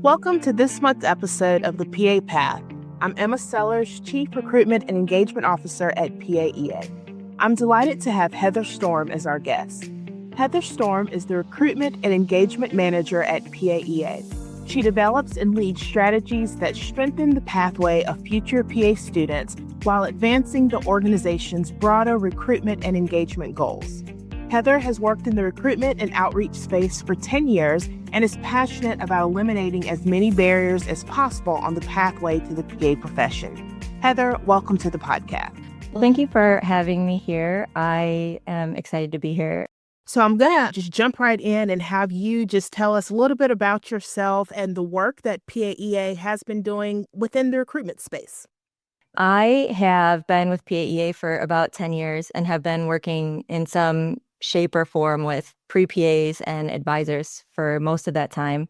Welcome to this month's episode of the PA Path. I'm Emma Sellers, Chief Recruitment and Engagement Officer at PAEA. I'm delighted to have Heather Storm as our guest. Heather Storm is the Recruitment and Engagement Manager at PAEA. She develops and leads strategies that strengthen the pathway of future PA students while advancing the organization's broader recruitment and engagement goals. Heather has worked in the recruitment and outreach space for 10 years and is passionate about eliminating as many barriers as possible on the pathway to the PA profession. Heather, welcome to the podcast. Well, thank you for having me here. I am excited to be here. So I'm going to just jump right in and have you just tell us a little bit about yourself and the work that PAEA has been doing within the recruitment space. I have been with PAEA for about 10 years and have been working in some shape or form with pre-PAs and advisors for most of that time.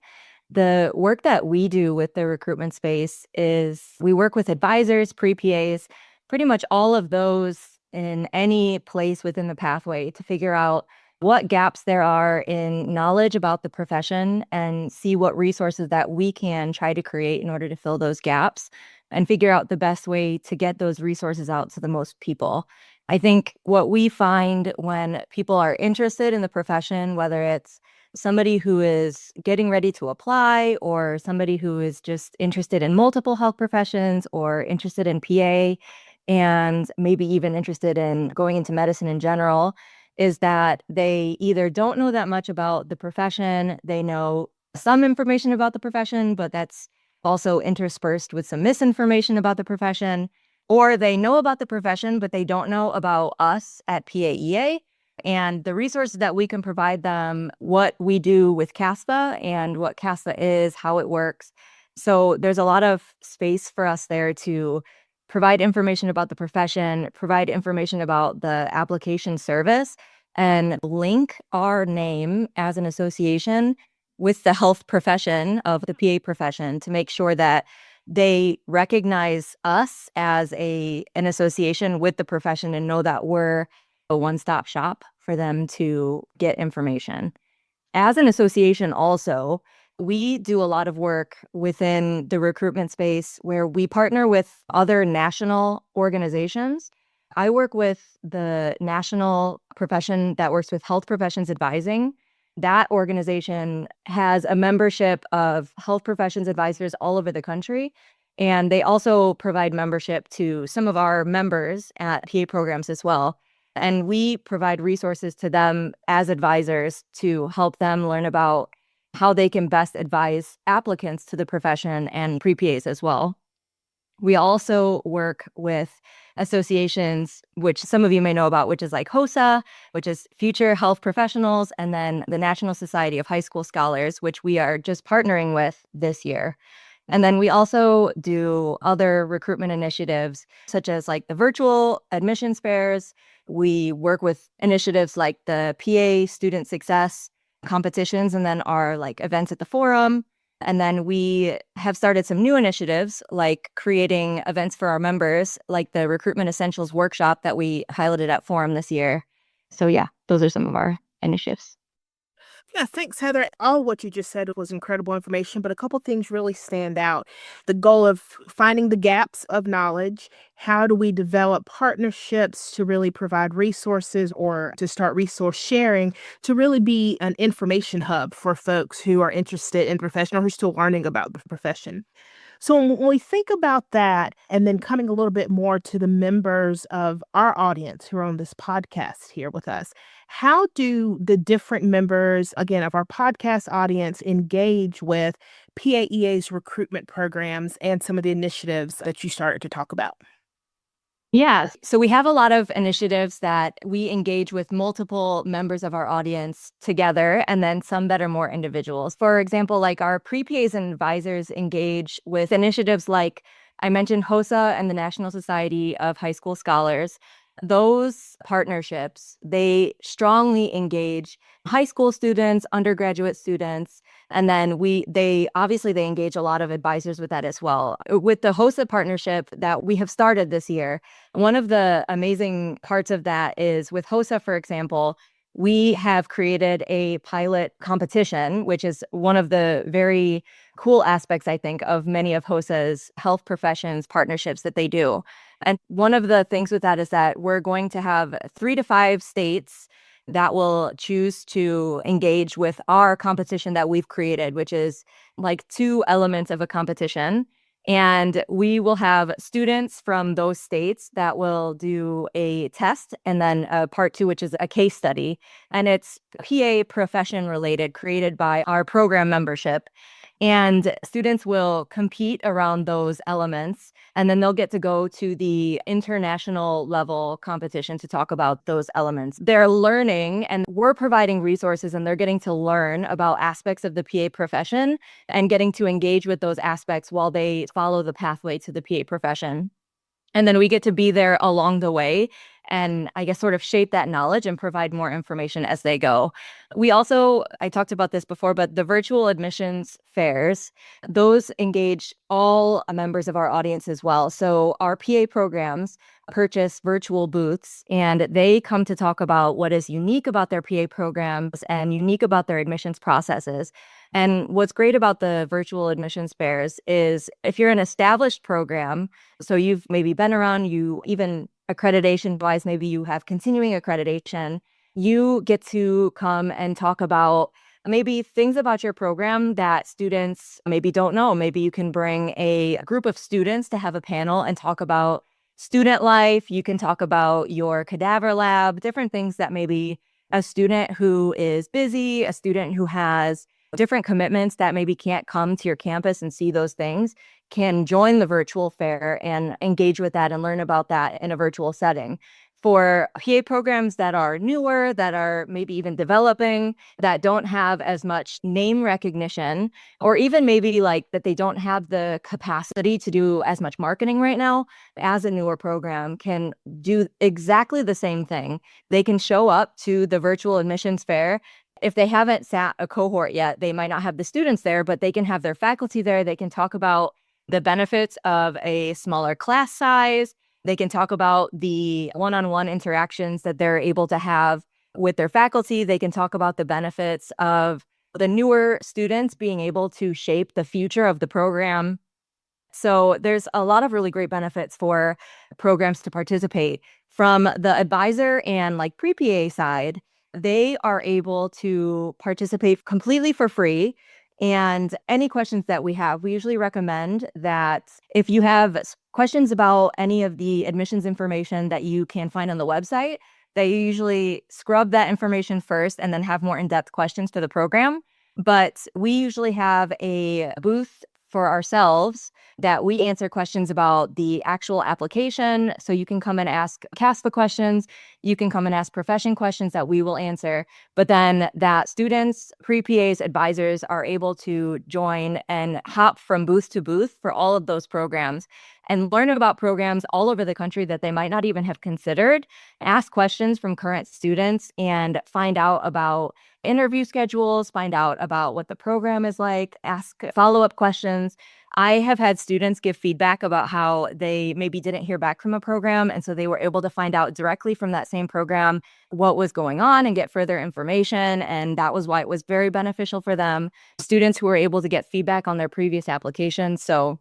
The work that we do with the recruitment space is we work with advisors, pre-PAs, pretty much all of those in any place within the pathway to figure out what gaps there are in knowledge about the profession and see what resources that we can try to create in order to fill those gaps and figure out the best way to get those resources out to the most people. I think what we find when people are interested in the profession, whether it's somebody who is getting ready to apply or somebody who is just interested in multiple health professions or interested in PA and maybe even interested in going into medicine in general, is that they either don't know that much about the profession, they know some information about the profession, but that's also interspersed with some misinformation about the profession, or they know about the profession, but they don't know about us at PAEA and the resources that we can provide them, what we do with CASPA and what CASPA is, how it works. So there's a lot of space for us there to provide information about the profession, provide information about the application service, and link our name as an association with the health profession of the PA profession to make sure that they recognize us as an association with the profession and know that we're a one-stop shop for them to get information. As an association also, we do a lot of work within the recruitment space where we partner with other national organizations. I work with the national profession that works with health professions advising. That organization has a membership of health professions advisors all over the country. And they also provide membership to some of our members at PA programs as well. And we provide resources to them as advisors to help them learn about how they can best advise applicants to the profession and pre-PAs as well. We also work with associations, which some of you may know about, which is like HOSA, which is Future Health Professionals, and then the National Society of High School Scholars, which we are just partnering with this year. And then we also do other recruitment initiatives, such as like the virtual admissions fairs. We work with initiatives like the PA Student Success competitions, and then our like events at the forum. And then we have started some new initiatives like creating events for our members, like the Recruitment Essentials workshop that we highlighted at Forum this year. So yeah, those are some of our initiatives. Yeah, thanks, Heather. All what you just said was incredible information, but a couple things really stand out. The goal of finding the gaps of knowledge. How do we develop partnerships to really provide resources or to start resource sharing to really be an information hub for folks who are interested in the profession or who are still learning about the profession? So when we think about that, and then coming a little bit more to the members of our audience who are on this podcast here with us, how do the different members, again, of our podcast audience engage with PAEA's recruitment programs and some of the initiatives that you started to talk about? Yeah, so we have a lot of initiatives that we engage with multiple members of our audience together, and then some that are more individuals. For example, like our pre-PAs and advisors engage with initiatives like I mentioned HOSA and the National Society of High School Scholars. Those partnerships, they strongly engage high school students, undergraduate students, and then they engage a lot of advisors with that as well. With the HOSA partnership that we have started this year, one of the amazing parts of that is with HOSA, for example, we have created a pilot competition, which is one of the very cool aspects, I think, of many of HOSA's health professions partnerships that they do. And one of the things with that is that we're going to have 3 to 5 states that will choose to engage with our competition that we've created, which is like 2 elements of a competition. And we will have students from those states that will do a test and then a part 2, which is a case study. And it's PA profession related, created by our program membership. And students will compete around those elements, and then they'll get to go to the international level competition to talk about those elements. They're learning, and we're providing resources, and they're getting to learn about aspects of the PA profession and getting to engage with those aspects while they follow the pathway to the PA profession. And then we get to be there along the way and I guess sort of shape that knowledge and provide more information as they go. We also, I talked about this before, but the virtual admissions fairs, those engage all members of our audience as well. So our PA programs purchase virtual booths and they come to talk about what is unique about their PA programs and unique about their admissions processes. And what's great about the virtual admissions fairs is if you're an established program, so you've maybe been around, you even accreditation wise, maybe you have continuing accreditation, you get to come and talk about maybe things about your program that students maybe don't know. Maybe you can bring a group of students to have a panel and talk about student life. You can talk about your cadaver lab, different things that maybe a student who is busy, a student who has different commitments that maybe can't come to your campus and see those things can join the virtual fair and engage with that and learn about that in a virtual setting. For PA programs that are newer, that are maybe even developing, that don't have as much name recognition, or even maybe like that they don't have the capacity to do as much marketing right now, as a newer program can do exactly the same thing. They can show up to the virtual admissions fair. If they haven't sat a cohort yet, they might not have the students there, but they can have their faculty there. They can talk about the benefits of a smaller class size. They can talk about the one-on-one interactions that they're able to have with their faculty. They can talk about the benefits of the newer students being able to shape the future of the program. So there's a lot of really great benefits for programs to participate. From the advisor and like pre-PA side, they are able to participate completely for free. And any questions that we have, we usually recommend that if you have questions about any of the admissions information that you can find on the website, that you usually scrub that information first and then have more in-depth questions to the program. But we usually have a booth for ourselves that we answer questions about the actual application. So you can come and ask CASPA questions. You can come and ask profession questions that we will answer. But then that students, pre-PAs, advisors are able to join and hop from booth to booth for all of those programs and learn about programs all over the country that they might not even have considered, ask questions from current students, and find out about interview schedules, find out about what the program is like, ask follow-up questions. I have had students give feedback about how they maybe didn't hear back from a program, and so they were able to find out directly from that same program what was going on and get further information, and that was why it was very beneficial for them. Students who were able to get feedback on their previous applications. So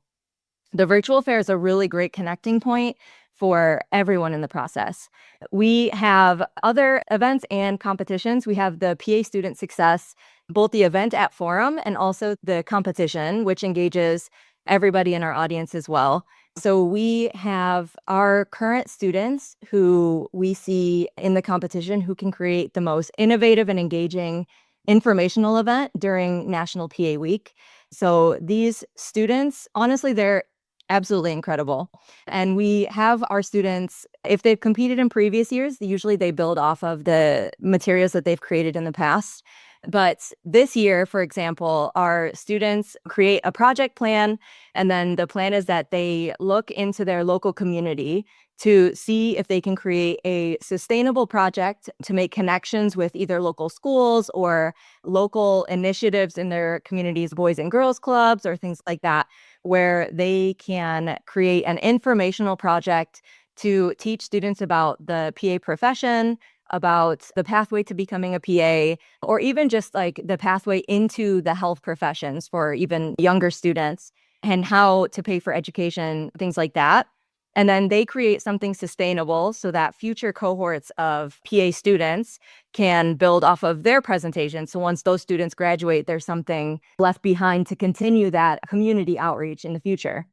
the virtual fair is a really great connecting point for everyone in the process. We have other events and competitions. We have the PA Student Success, both the event at Forum and also the competition, which engages everybody in our audience as well. So we have our current students who we see in the competition who can create the most innovative and engaging informational event during National PA Week. So these students, honestly, they're absolutely incredible. And we have our students, if they've competed in previous years, usually they build off of the materials that they've created in the past. But this year, for example, our students create a project plan, and then the plan is that they look into their local community to see if they can create a sustainable project to make connections with either local schools or local initiatives in their communities, boys and girls clubs or things like that, where they can create an informational project to teach students about the PA profession, about the pathway to becoming a PA, or even just like the pathway into the health professions for even younger students and how to pay for education, things like that. And then they create something sustainable so that future cohorts of PA students can build off of their presentation. So once those students graduate, there's something left behind to continue that community outreach in the future.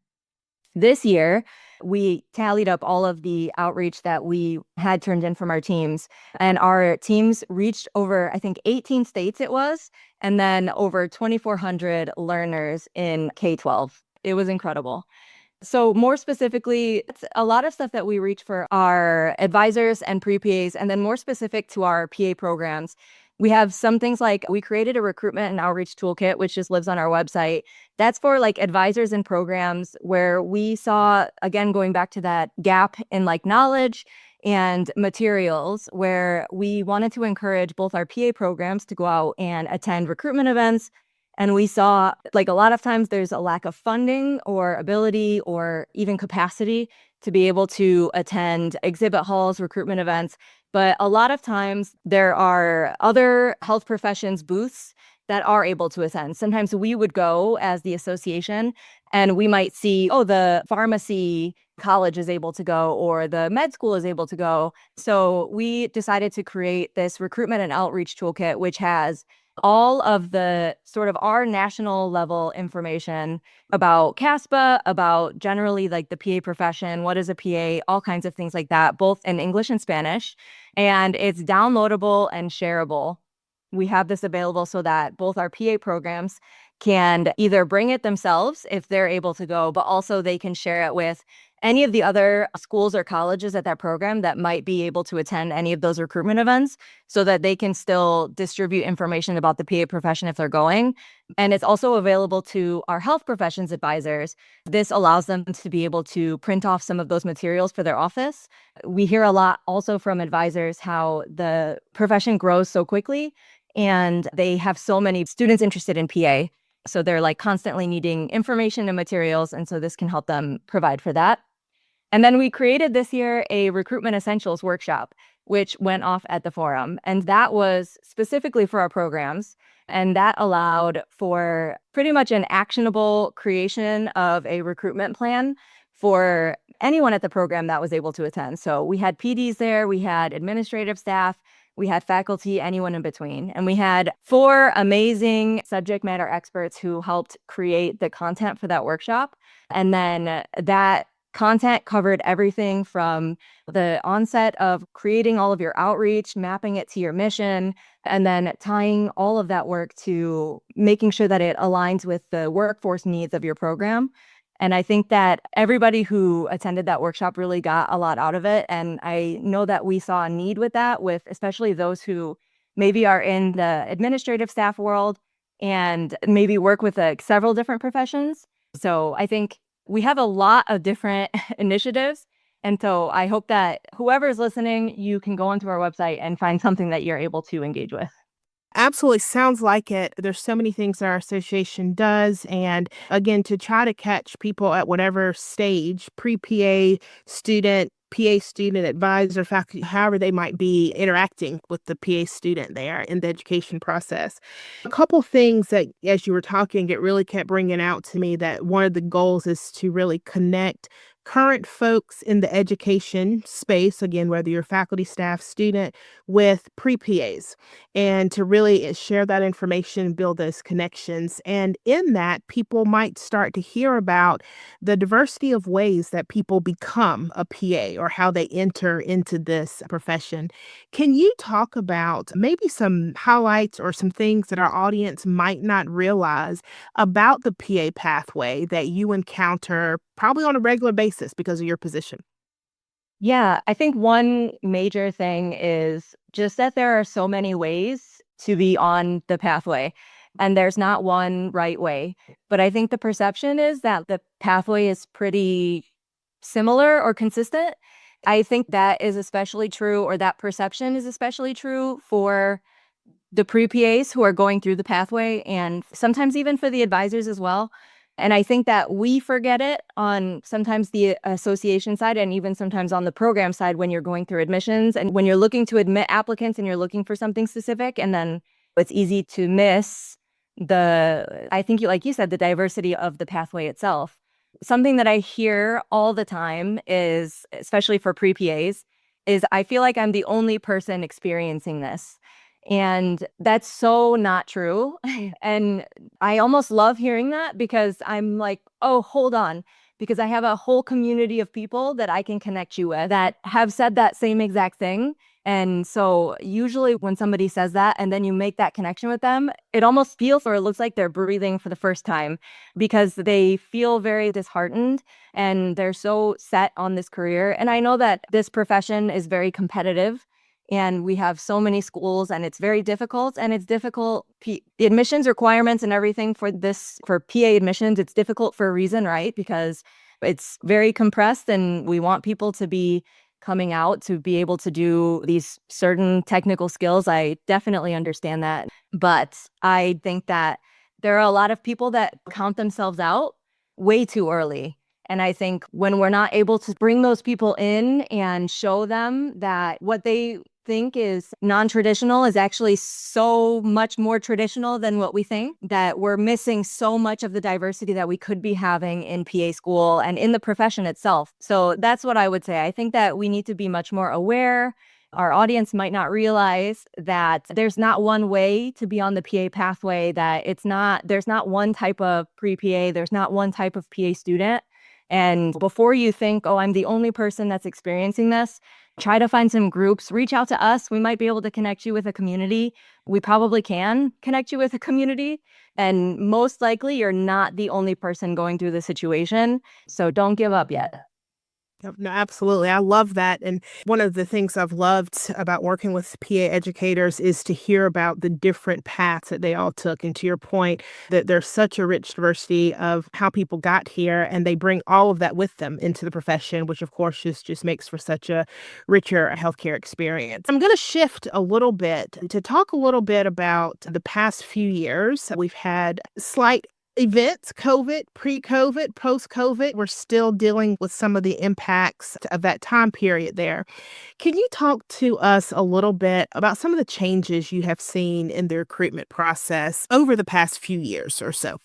This year, we tallied up all of the outreach that we had turned in from our teams, and our teams reached over, I think, 18 states it was, and then over 2,400 learners in K-12. It was incredible. So more specifically, it's a lot of stuff that we reach for our advisors and pre-PAs, and then more specific to our PA programs. We have some things like we created a recruitment and outreach toolkit, which just lives on our website. That's for like advisors and programs where we saw, again, going back to that gap in like knowledge and materials, where we wanted to encourage both our PA programs to go out and attend recruitment events. And we saw like a lot of times there's a lack of funding or ability or even capacity to be able to attend exhibit halls, recruitment events. But a lot of times there are other health professions booths that are able to attend. Sometimes we would go as the association and we might see, oh, the pharmacy college is able to go or the med school is able to go. So we decided to create this recruitment and outreach toolkit, which has all of the sort of our national level information about CASPA, about generally like the PA profession, what is a PA, all kinds of things like that, both in English and Spanish. And it's downloadable and shareable. We have this available so that both our PA programs can either bring it themselves if they're able to go, but also they can share it with any of the other schools or colleges at that program that might be able to attend any of those recruitment events so that they can still distribute information about the PA profession if they're going. And it's also available to our health professions advisors. This allows them to be able to print off some of those materials for their office. We hear a lot also from advisors how the profession grows so quickly and they have so many students interested in PA. So they're like constantly needing information and materials. And so this can help them provide for that. And then we created this year a recruitment essentials workshop, which went off at the forum. And that was specifically for our programs. And that allowed for pretty much an actionable creation of a recruitment plan for anyone at the program that was able to attend. So we had PDs there, we had administrative staff, we had faculty, anyone in between. And we had 4 amazing subject matter experts who helped create the content for that workshop. And then that content covered everything from the onset of creating all of your outreach, mapping it to your mission, and then tying all of that work to making sure that it aligns with the workforce needs of your program. And I think that everybody who attended that workshop really got a lot out of it. And I know that we saw a need with that, with especially those who maybe are in the administrative staff world and maybe work with several different professions. So I think we have a lot of different initiatives. And so I hope that whoever's listening, you can go onto our website and find something that you're able to engage with. Absolutely sounds like it. There's so many things that our association does. And again, to try to catch people at whatever stage, pre-PA student, PA student, advisor, faculty, however they might be interacting with the PA student there in the education process. A couple things that, as you were talking, it really kept bringing out to me that one of the goals is to really connect current folks in the education space, again, whether you're faculty, staff, student, with pre-PAs, and to really share that information, build those connections. And in that, people might start to hear about the diversity of ways that people become a PA or how they enter into this profession. Can you talk about maybe some highlights or some things that our audience might not realize about the PA pathway that you encounter probably on a regular basis because of your position? Yeah, I think one major thing is just that there are so many ways to be on the pathway, and there's not one right way. But I think the perception is that the pathway is pretty similar or consistent. I think that is especially true, or that perception is especially true for the pre-PAs who are going through the pathway, and sometimes even for the advisors as well. And I think that we forget it on sometimes the association side and even sometimes on the program side when you're going through admissions and when you're looking to admit applicants and you're looking for something specific. And then it's easy to miss I think like you said, the diversity of the pathway itself. Something that I hear all the time is, especially for pre-PAs, is I feel like I'm the only person experiencing this. And that's so not true. And I almost love hearing that because I'm like, oh, hold on. Because I have a whole community of people that I can connect you with that have said that same exact thing. And so usually when somebody says that and then you make that connection with them, it almost feels or it looks like they're breathing for the first time because they feel very disheartened and they're so set on this career. And I know that this profession is very competitive and we have so many schools and it's very difficult and it's difficult. The admissions requirements and everything for PA admissions, it's difficult for a reason, right? Because it's very compressed and we want people to be coming out to be able to do these certain technical skills. I definitely understand that. But I think that there are a lot of people that count themselves out way too early. And I think when we're not able to bring those people in and show them that what they think is non-traditional is actually so much more traditional than what we think, that we're missing so much of the diversity that we could be having in PA school and in the profession itself. So that's what I would say. I think that we need to be much more aware. Our audience might not realize that there's not one way to be on the PA pathway, that there's not one type of pre-PA, there's not one type of PA student. And before you think, oh, I'm the only person that's experiencing this, try to find some groups, reach out to us. We might be able to connect you with a community. We probably can connect you with a community. And most likely, you're not the only person going through the situation. So don't give up yet. Yep, no, absolutely. I love that. And one of the things I've loved about working with PA educators is to hear about the different paths that they all took. And to your point, that there's such a rich diversity of how people got here, and they bring all of that with them into the profession, which of course just makes for such a richer healthcare experience. I'm going to shift a little bit to talk a little bit about the past few years. We've had slight events, COVID, pre-COVID, post-COVID. We're still dealing with some of the impacts of that time period there. Can you talk to us a little bit about some of the changes you have seen in the recruitment process over the past few years or so?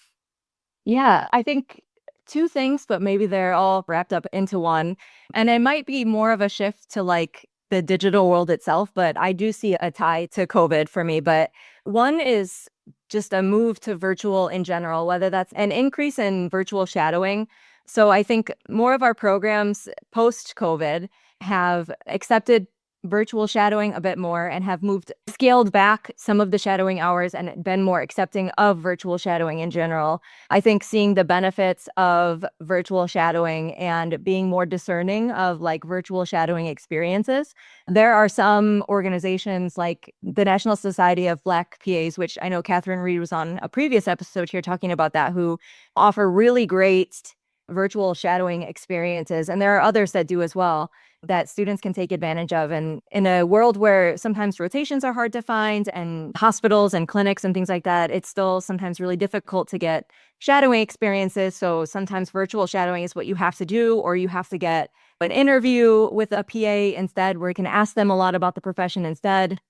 Yeah, I think two things, but maybe they're all wrapped up into one. And it might be more of a shift to like the digital world itself, but I do see a tie to COVID for me. But one is just a move to virtual in general, whether that's an increase in virtual shadowing. So I think more of our programs post COVID have accepted virtual shadowing a bit more and have scaled back some of the shadowing hours and been more accepting of virtual shadowing in general. I think seeing the benefits of virtual shadowing and being more discerning of like virtual shadowing experiences. There are some organizations like the National Society of Black PAs, which I know Catherine Reed was on a previous episode here talking about that, who offer really great virtual shadowing experiences. And there are others that do as well, that students can take advantage of. And in a world where sometimes rotations are hard to find and hospitals and clinics and things like that, it's still sometimes really difficult to get shadowing experiences. So sometimes virtual shadowing is what you have to do, or you have to get an interview with a PA instead, where you can ask them a lot about the profession instead.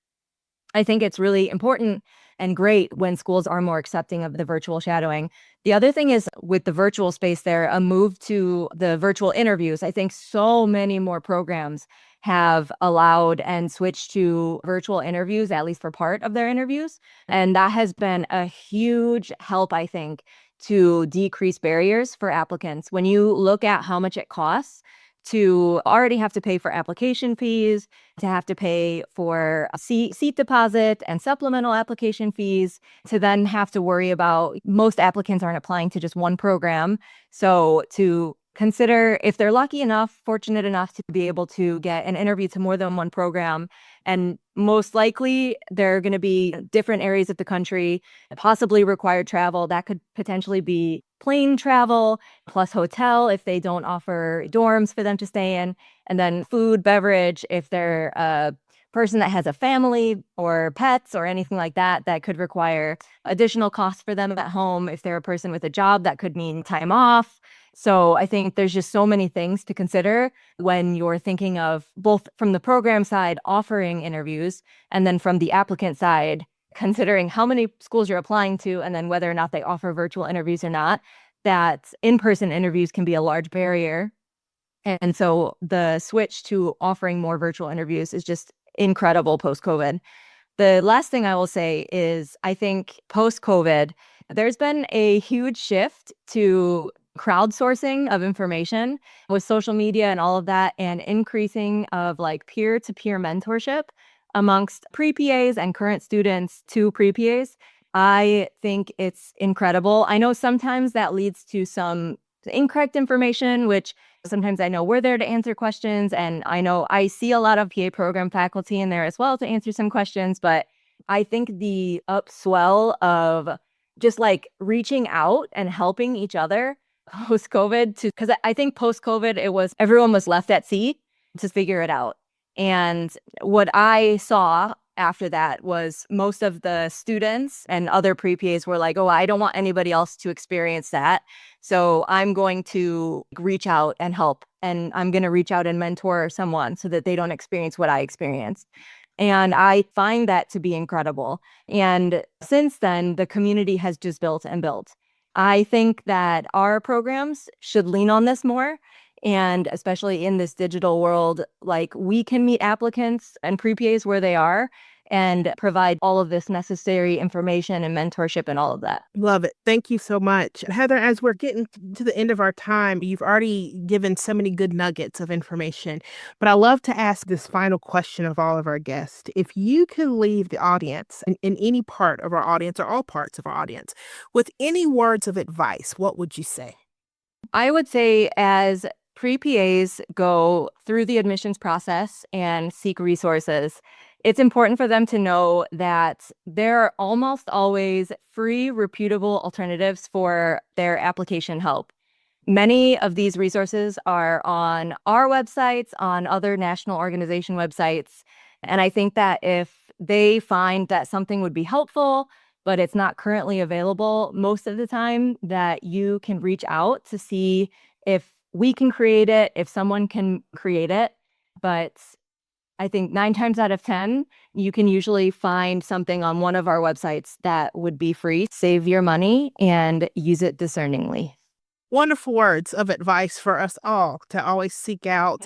I think it's really important and great when schools are more accepting of the virtual shadowing. The other thing is with the virtual space there, a move to the virtual interviews. I think so many more programs have allowed and switched to virtual interviews, at least for part of their interviews. And that has been a huge help, I think, to decrease barriers for applicants. When you look at how much it costs to already have to pay for application fees, to have to pay for a seat deposit and supplemental application fees, to then have to worry about, most applicants aren't applying to just one program. So to consider, if they're lucky enough, fortunate enough to be able to get an interview to more than one program, and most likely they're going to be different areas of the country, possibly require travel. That could potentially be plane travel plus hotel if they don't offer dorms for them to stay in, and then food, beverage if they're person that has a family or pets or anything like that, that could require additional costs for them at home. If they're a person with a job, that could mean time off. So I think there's just so many things to consider when you're thinking of both from the program side, offering interviews, and then from the applicant side, considering how many schools you're applying to, and then whether or not they offer virtual interviews or not, that in-person interviews can be a large barrier. And so the switch to offering more virtual interviews is just incredible post-COVID. The last thing I will say is I think post-COVID, there's been a huge shift to crowdsourcing of information with social media and all of that, and increasing of like peer-to-peer mentorship amongst pre-PAs and current students to pre-PAs. I think it's incredible. I know sometimes that leads to some incorrect information, which sometimes I know we're there to answer questions, and I know I see a lot of PA program faculty in there as well to answer some questions, but I think the upswell of just like reaching out and helping each other post-COVID, because I think post-COVID, it was everyone was left at sea to figure it out. And what I saw after that was most of the students and other pre-PAs were like, oh, I don't want anybody else to experience that. So I'm going to reach out and help. And I'm going to reach out and mentor someone so that they don't experience what I experienced. And I find that to be incredible. And since then, the community has just built and built. I think that our programs should lean on this more. And especially in this digital world, like we can meet applicants and pre-PAs where they are and provide all of this necessary information and mentorship and all of that. Love it. Thank you so much. Heather, as we're getting to the end of our time, you've already given so many good nuggets of information, but I love to ask this final question of all of our guests. If you could leave the audience, in any part of our audience or all parts of our audience, with any words of advice, what would you say? I would say as pre-PAs go through the admissions process and seek resources, it's important for them to know that there are almost always free, reputable alternatives for their application help. Many of these resources are on our websites, on other national organization websites. And I think that if they find that something would be helpful, but it's not currently available, most of the time that you can reach out to see if we can create it, if someone can create it. But I think 9 times out of 10, you can usually find something on one of our websites that would be free. Save your money and use it discerningly. Wonderful words of advice for us all to always seek out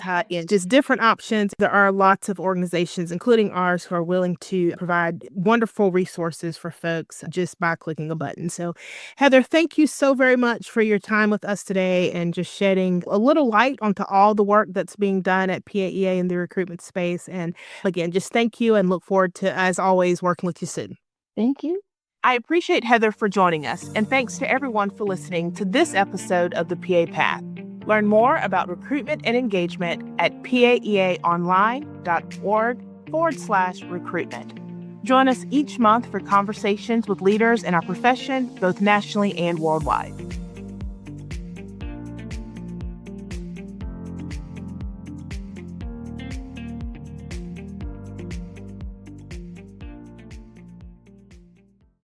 just different options. There are lots of organizations, including ours, who are willing to provide wonderful resources for folks just by clicking a button. So, Heather, thank you so very much for your time with us today and just shedding a little light onto all the work that's being done at PAEA in the recruitment space. And again, just thank you and look forward to, as always, working with you soon. Thank you. I appreciate Heather for joining us, and thanks to everyone for listening to this episode of the PA Path. Learn more about recruitment and engagement at paeaonline.org/recruitment. Join us each month for conversations with leaders in our profession, both nationally and worldwide.